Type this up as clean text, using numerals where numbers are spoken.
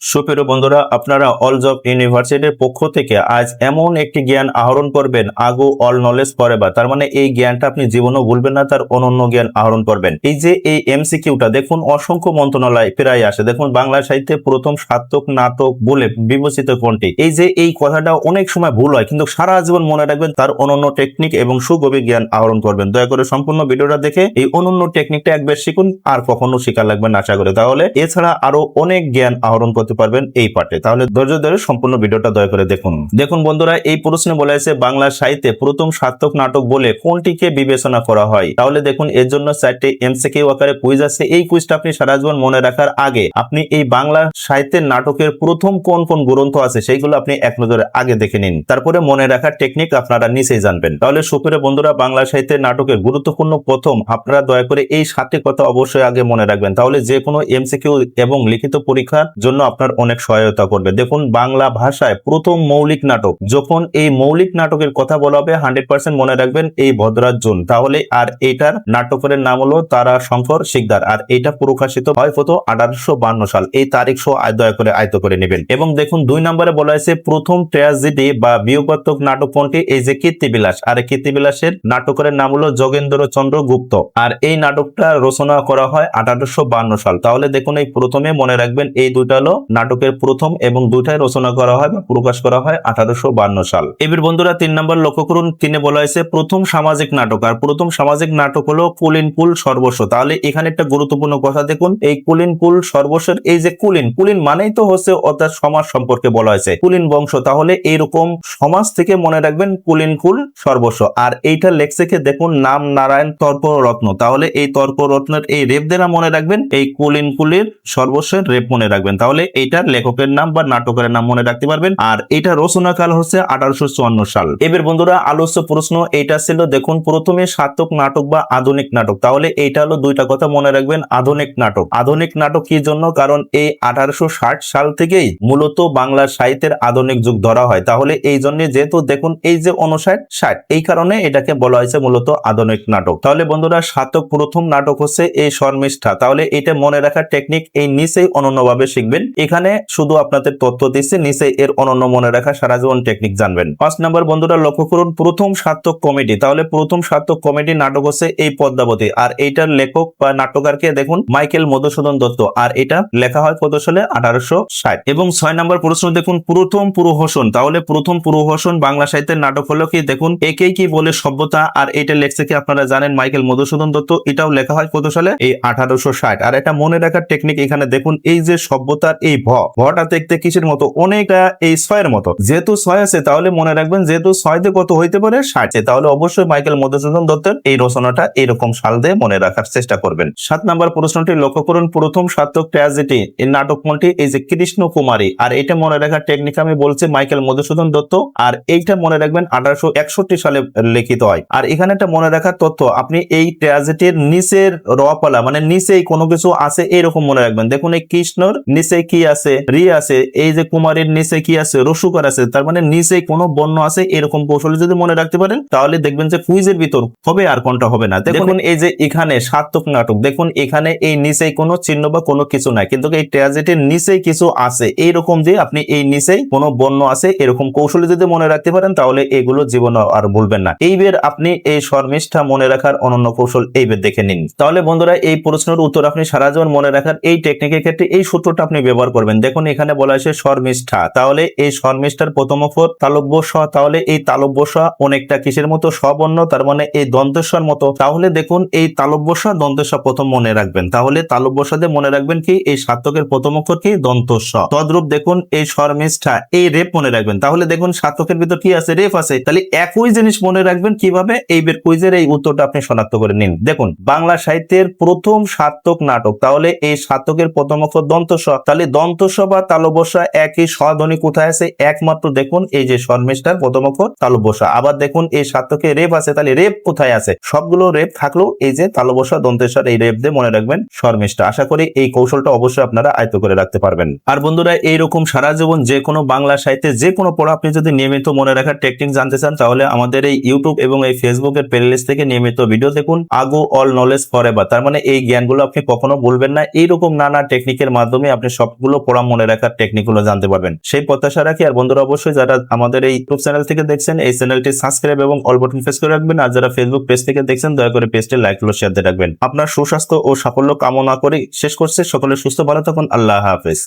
সুপ্রিয় বন্ধুরা, আপনারা অল জব ইউনিভার্সিটির পক্ষ থেকে আজ এমন একটি জ্ঞান আহরণ করবেন, আগো অল নলেজ ফরএভার। তার মানে এই জ্ঞানটা আপনি জীবনেও ভুলবেন না, তার অনন্য জ্ঞান আহরণ করবেন। এই যে এই এমসিকিউটা দেখুন, অসংখ্য মন্ত্রণালয় প্রায় আসে। দেখুন, বাংলা সাহিত্যে প্রথম সার্থক নাটক বলে বিবেচিত কোনটি? এই যে এই কথাটা অনেক সময় ভুল হয়, কিন্তু সারা জীবন মনে রাখবেন, তার অনন্য টেকনিক এবং সুগভীর জ্ঞান আহরণ করবেন। দয়া করে সম্পূর্ণ ভিডিওটা দেখে এই অনন্য টেকনিকটা একবার শিখুন, আর কখনো শেখা লাগবে না আশা করি। তাহলে এছাড়া আরো অনেক জ্ঞান আহরণ করতে পারবেন এই পাঠে। তাহলে ধৈর্য ধরে সম্পূর্ণ ভিডিওটা দয়া করে দেখুন। দেখুন বন্ধুরা, এই প্রশ্নে বলা হয়েছে বাংলা সাহিত্যে প্রথম সার্থক নাটক বলে কোনটিকে বিবেচনা করা হয়। তাহলে দেখুন, এর জন্য 4টি এমসিকিউ আকারে কুইজ আছে। এই কুইজটা আপনি সারা জীবন মনে রাখার আগে আপনি এই বাংলা সাহিত্যের নাটকের প্রথম কোন কোন গ্রন্থ আছে সেইগুলো আপনি এক নজরে আগে দেখে নিন, তারপরে মনে রাখার টেকনিক আপনারা নিচেই জানবেন। তাহলে সুপ্রিয় বন্ধুরা, বাংলা সাহিত্যের নাটকের গুরুত্বপূর্ণ প্রথম, আপনারা দয়া করে এই 7টি কথা অবশ্যই আগে মনে রাখবেন। তাহলে যে কোনো এমসিকিউ এবং লিখিত পরীক্ষার জন্য আপনার অনেক সহায়তা করবে। দেখুন, বাংলা ভাষায় প্রথম মৌলিক নাটক, যখন এই মৌলিক নাটকের কথা বলা হবে 100% মনে রাখবেন এই ভদ্রার্জুন। তাহলে আর এইটার নাটকের নাম হলো তারা শঙ্কর শিকদার, আর এটা প্রকাশিত হয় কত 1852 সাল। এই তারিখ সহ দয়া করে আয়ত্ত করে নেবেন। এবং দেখুন 2 নম্বরে বলা হয়েছে প্রথম ট্র্যাজেডি বা বিয়োগাত্মক নাটক কোনটি? এই যে কীর্তিবিলাস, আর কীর্তিবিলাসের নাটকের নাম হলো যোগেন্দ্র চন্দ্র গুপ্ত, আর এই নাটকটা রচনা করা হয় 1852 সাল। তাহলে দেখুন, এই প্রথমে মনে রাখবেন এই দুইটা হলো নাটকের প্রথম, এবং দুইটাই রচনা করা হয় বা প্রকাশ করা হয় 1852 সাল। এবার বন্ধুরা 3 নম্বর লক্ষ্য করুন, 3 বলা হয়েছে প্রথম সামাজিক নাটক, আর প্রথম সামাজিক নাটক হলো কুলীন কুল সর্বস্ব। তাহলে এখানে একটা গুরুত্বপূর্ণ কথা দেখুন, এই কুলীন কুল সর্বস্বের এই যে কুলীন, কুলীন মানেই তো হচ্ছে অর্থাৎ সমাজ সম্পর্কে বলা হয়েছে, কুলীন বংশ। তাহলে এইরকম সমাজ থেকে মনে রাখবেন কুলীন কুল সর্বস্ব। আর এইটা লেখছে দেখুন নাম নারায়ণ তর্করত্ন। তাহলে এই তর্করত্নের এই রেপ দ্বারা মনে রাখবেন এই কুলীন কুলের সর্বস্বের রেপ মনে রাখবেন। তাহলে এইটার লেখকের নাম বা নাটকের নাম মনে রাখতে পারবেন। আর এটা রচনাকাল হচ্ছে 1854 সাল। এবার বন্ধুরা আলোচ্য প্রশ্ন এইটা ছিল, দেখুন প্রথমে সার্থক নাটক বা আধুনিক নাটক। তাহলে এইটা হলো দুইটা কথা মনে রাখবেন, আধুনিক নাটক। আধুনিক নাটক কি জন্য? কারণ এই 1860 সাল থেকেই মূলত বাংলা সাহিত্যের আধুনিক যুগ ধরা হয়। তাহলে এই জন্য যেহেতু দেখুন এই যে 59-60, এই কারণে এটাকে বলা হয়েছে মূলত আধুনিক নাটক। তাহলে বন্ধুরা সার্থক প্রথম নাটক হচ্ছে এই শর্মিষ্ঠা। তাহলে এটা মনে রাখার টেকনিক এই নিচেই অনন্যভাবে শিখবেন। এখানে শুধু আপনাদের তথ্য দিচ্ছে, নিচে এর অনন্য মনে রাখা সারা জীবন টেকনিক জানবেন। 5 নম্বর বন্ধুরা লক্ষ্য করুন, প্রথম সার্থক কমেডি। তাহলে প্রথম সার্থক কমেডি নাটক হচ্ছে এই পদ্মাবতী, আর এইটার লেখক বা নাট্যকারকে দেখুন মাইকেল মধুসূদন দত্ত, আর এটা লেখা হয় কত সালে 1860। এবং 6 নম্বর প্রশ্ন দেখুন, প্রথম পুরোহসন। তাহলে প্রথম পুরোহসন বাংলা সাহিত্যের নাটক হলো কি? দেখুন একেই কি বলে সভ্যতা, আর এটা লেখছে কি আপনারা জানেন মাইকেল মধুসূদন দত্ত। এটাও লেখা হয় কত সালে? এই 1860। আর এটা মনে রাখার টেকনিক এখানে দেখুন, এই যে সভ্যতার এই ভটা দেখতে কিসের মতো? অনেকটা এই 6 এর মতো। যেহেতু 6 আছে তাহলে মনে রাখবেন যেহেতু 6 দিয়ে কত হইতে পারে 60, তাহলে অবশ্যই মাইকেল মধুসূদন দত্তের এই রচনাটা এরকম সাল দিয়ে মনে রাখার চেষ্টা করবেন। 7 নম্বর প্রশ্নটি লক্ষ্য করুন, প্রথম সার্থক ট্র্যাজেডি এই নাটক কোনটি? এই যে কৃষ্ণ কুমারী, আর এটা মনে রাখার টেকনিক আমি বলছি মাইকেল মধুসূদন দত্ত, আর এইটা মনে রাখবেন 1861 সালে লিখিত হয়। আর এখানে একটা মনে রাখার তথ্য, আপনি এই ট্র্যাজেডির নিচের রপালা মানে নিচেই কোনো কিছু আছে এরকম মনে রাখবেন। দেখুন এই কৃষ্ণর নিচে কি আছে? রি আছে। এই যে কুমারীর নিচে কি আছে? রসুকার আছে। তার মানে নিচে কোনো বর্ণ আছে, এরকম কৌশলে যদি মনে রাখতে পারেন তাহলে দেখবেন যে কুইজের ভিতর হবে আর কোনটা হবে না। দেখুন এই যে এখানে সার্থক নাটক, দেখুন এখানে এই নিচেই কোনো চিহ্ন বা কোনো কিছু নাই, কিন্তু এই ট্র্যাজেডির নিচেই কিছু আছে এইরকম যে আপনি এই নিচেই কোনো বর্ণ আছে এরকম কৌশলে যদি মনে রাখতে পারেন তাহলে এগুলো জীবনে আর ভুলবেন না। এইবার আপনি এই শর্মিষ্ঠা মনে রাখার অনন্য কৌশল এইবার দেখে নিন। তাহলে বন্ধুরা এই প্রশ্নের উত্তর আপনি সারা জীবন মনে রাখার এই টেকনিকের ক্ষেত্রে এই সূত্রটা আপনি ব্যবহার করবেন। দেখুন এখানে বলা হয়েছে শর্মিষ্ঠা, তাহলে এই শর্মিষ্ঠার প্রথম অক্ষর তালব্য স। তাহলে এই তালব্য স অনেকটা কিসের মতো? স্ববর্ণ, তার মানে এই দন্তেশ্বর মতো। তাহলে দেখুন এই তালব্য স দন্তেশ্বর প্রথম মনে রাখবেন। তাহলে তালব্য স দিয়ে মনে রাখবেন কি? এই সার্থকের প্রথম অক্ষর কি? দন্তস্ব। তদ্রূপ দেখুন এই শর্মিষ্ঠা এই রেপ মনে রাখবেন। তাহলে দেখুন সার্থকের ভিতর কি আছে? রেপ আছে। তাহলে একই জিনিস মনে রাখবেন কিভাবে? এই বের কুইজের এই উত্তরটা আপনি শনাক্ত করে নিন। দেখুন বাংলা সাহিত্যের প্রথম সার্থক নাটক, তাহলে এই সার্থকের প্রথম অক্ষর দন্তস্ব। তাহলে দন্তস্ব বা তালব্য একই স্বধ্বনি কোথায় আছে? একমাত্র দেখুন এই যে শর্মিষ্ঠার প্রথম অক্ষর তালব্য। আবার দেখুন এই সার্থকে রেপ আছে, তাহলে রেপ কোথায় আছে? সবগুলো রেপ থাকলেও এই যে তালব্য দন্তেশ্বর এই রেপ দিয়ে মনে রাখবেন শর্মিষ্ঠা। আশা করি এই কৌশলটা অবশ্যই আপনারা আয়ত্ত করে রাখতে পারবেন। আর বন্ধুরা এইরকম সারা জীবন যে কোনো বাংলা সাহিত্যে যে কোনো পড়া আপনি যদি নিয়মিত মনে রাখার টেকনিক জানতে চান তাহলে আমাদের এই ইউটিউব এবং এই ফেসবুকের প্লেলিস্ট থেকে নিয়মিত ভিডিও দেখুন, আগো অল নলেজ ফরএভার। তার মানে এই জ্ঞানগুলো আপনি কখনো ভুলবেন না। এইরকম নানা টেকনিকের মাধ্যমে আপনি সবগুলো টপিকগুলো পড়া মনে রাখার টেকনিকগুলো জানতে পারবেন। সেই প্রত্যাশা রাখি। আর বন্ধুরা অবশ্যই যারা আমাদের এই ইউটিউব চ্যানেল থেকে দেখছেন এই চ্যানেলটি সাবস্ক্রাইব এবং অল বাটন প্রেস করে রাখবেন। আর যারা ফেসবুক পেজ থেকে দেখছেন দয়া করে পেজটি লাইক ও শেয়ার দিয়ে রাখবেন। আপনার সুস্বাস্থ্য ও সাফল্য কামনা করে শেষ করছে। সকলে সুস্থ ভালো থাকুন। আল্লাহ হাফেজ।